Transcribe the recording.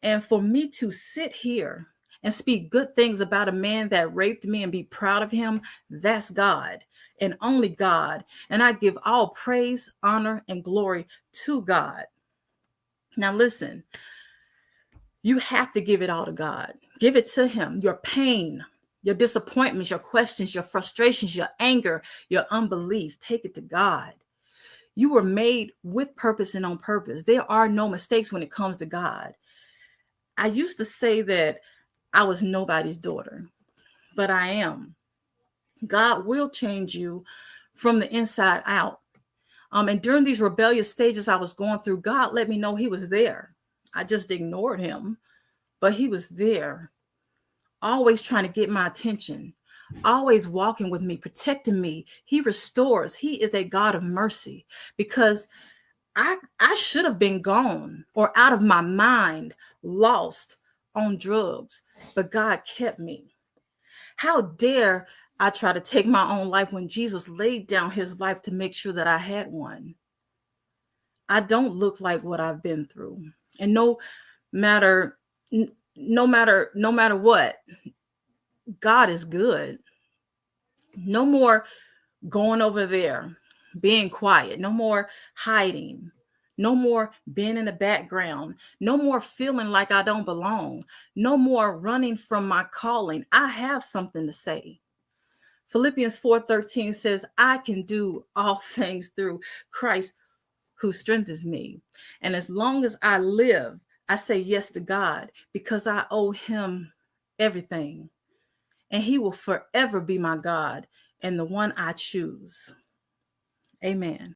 And for me to sit here and speak good things about a man that raped me and be proud of him, that's God and only God. And I give all praise, honor, and glory to God. Now, listen, you have to give it all to God. Give it to him. Your pain, your disappointments, your questions, your frustrations, your anger, your unbelief, take it to God. You were made with purpose and on purpose. There are no mistakes when it comes to God. I used to say that I was nobody's daughter, but I am. God will change you from the inside out. And during these rebellious stages I was going through, God let me know he was there. I just ignored him, but he was there, always trying to get my attention, always walking with me, protecting me. He restores. He is a God of mercy, because I should have been gone or out of my mind, lost on drugs, but God kept me. How dare I try to take my own life when Jesus laid down his life to make sure that I had one? I don't look like what I've been through. And matter no matter what, God is good. No more going over there, being quiet, no more hiding, no more being in the background, no more feeling like I don't belong, no more running from my calling. I have something to say. Philippians 4:13 says, I can do all things through Christ who strengthens me. And as long as I live, I say yes to God because I owe him everything. And he will forever be my God and the one I choose. Amen.